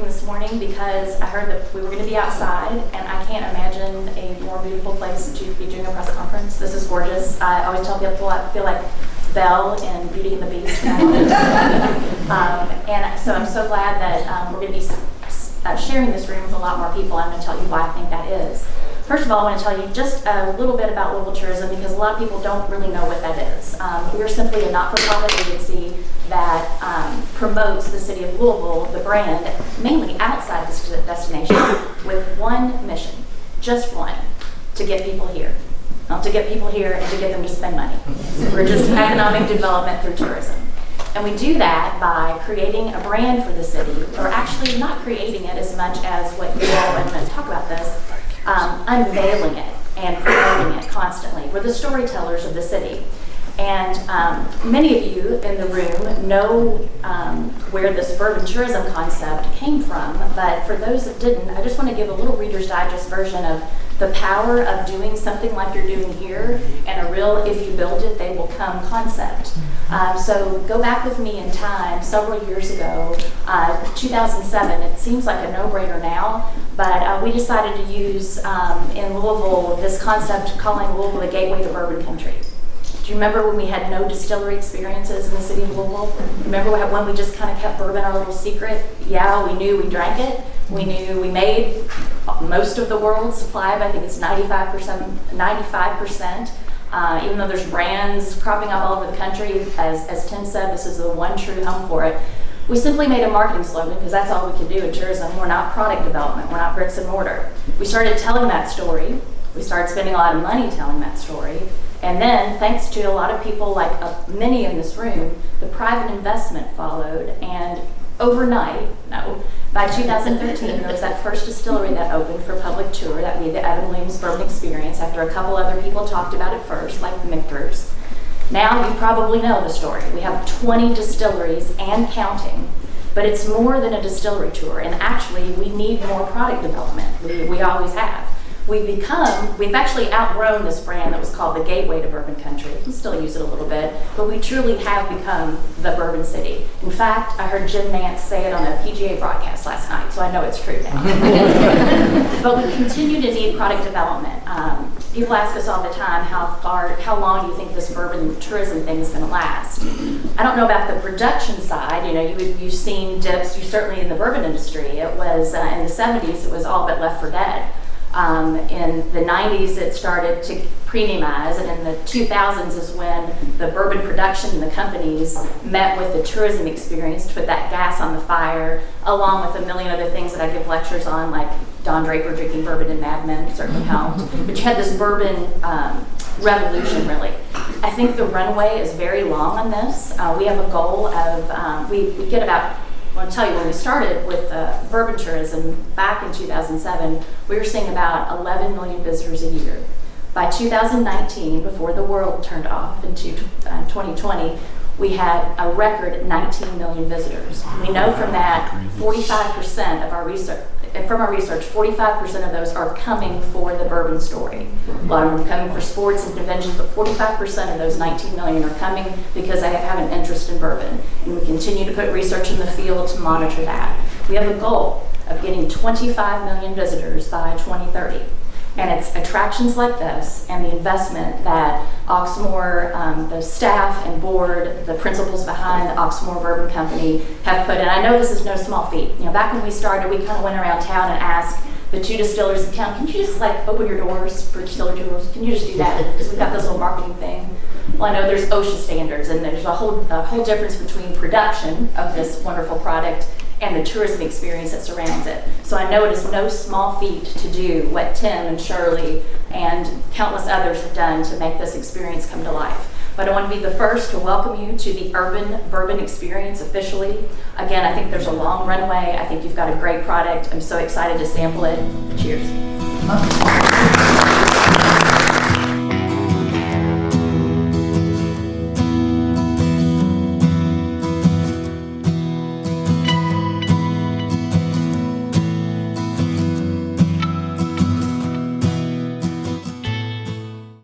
this morning because I heard that we were going to be outside, and I can't imagine a more beautiful place to be doing a press conference. This is gorgeous. I always tell people I feel like Belle in Beauty and the Beast. And so I'm so glad that we're going to be sharing this room with a lot more people. I'm going to tell you why I think that is. First of all, I want to tell you just a little bit about Louisville Tourism because a lot of people don't really know what that is. We are simply a not-for-profit agency that promotes the city of Louisville, the brand, mainly outside this destination, with one mission, just one, to get people here. Not to get people here and to get them to spend money. So we're just economic development through tourism. And we do that by creating a brand for the city, or actually not creating it as much as what you all, I'm going to talk about this, unveiling it and promoting it constantly. We're the storytellers of the city. And many of you in the room know where this bourbon tourism concept came from, but for those that didn't, I just want to give a little Reader's Digest version of the power of doing something like you're doing here and a real, if you build it, they will come concept. So go back with me in time several years ago, 2007. It seems like a no-brainer now, but we decided to use in Louisville this concept calling Louisville the gateway to Bourbon Country. Do you remember when we had no distillery experiences in the city of Louisville? Remember when we just kind of kept bourbon our little secret? Yeah, we knew we drank it. We knew we made most of the world's supply, but I think it's 95%. Even though there's brands cropping up all over the country, as Tim said, this is the one true home for it. We simply made a marketing slogan because that's all we could do in tourism. We're not product development. We're not bricks and mortar. We started telling that story. We started spending a lot of money telling that story. And then, thanks to a lot of people, like many in this room, the private investment followed. And overnight, by 2013, there was that first distillery that opened for public tour, that we, the Evan Williams Bourbon Experience, after a couple other people talked about it first, like Michter's. Now you probably know the story. We have 20 distilleries and counting, but it's more than a distillery tour. And actually, we need more product development. We always have. We've actually outgrown this brand that was called the Gateway to Bourbon Country. We can still use it a little bit, but we truly have become the Bourbon City. In fact, I heard Jim Nance say it on a PGA broadcast last night, so I know it's true now. But we continue to need product development. People ask us all the time, how long do you think this bourbon tourism thing is going to last? I don't know about the production side. You've seen dips. You certainly in the bourbon industry. It was in the 70s. It was all but left for dead. In the 90s, it started to premiumize, and in the 2000s is when the bourbon production and the companies met with the tourism experience to put that gas on the fire, along with a million other things that I give lectures on, like Don Draper drinking bourbon in Mad Men certainly helped. But you had this bourbon revolution, really. I think the runway is very long on this. We have a goal of, we get about, I want to tell you, when we started with bourbon tourism back in 2007, we were seeing about 11 million visitors a year. By 2019, before the world turned off into 2020, we had a record 19 million visitors. We know from that 45% of our research, and from our research, 45% of those are coming for the bourbon story. A lot of them are coming for sports and conventions, but 45% of those 19 million are coming because they have an interest in bourbon. And we continue to put research in the field to monitor that. We have a goal of getting 25 million visitors by 2030. And it's attractions like this and the investment that Oxmoor, the staff and board, the principals behind the Oxmoor Bourbon Company have put in. I know this is no small feat. Back when we started, we kind of went around town and asked the 2 distillers in town, can you just open your doors for distillery tours? Can you just do that? Because we've got this little marketing thing. Well, I know there's OSHA standards, and there's a whole difference between production of this wonderful product and the tourism experience that surrounds it. So I know it is no small feat to do what Tim and Shirley and countless others have done to make this experience come to life. But I want to be the first to welcome you to the Urban Bourbon Experience officially. Again, I think there's a long runway. I think you've got a great product. I'm so excited to sample it. Cheers.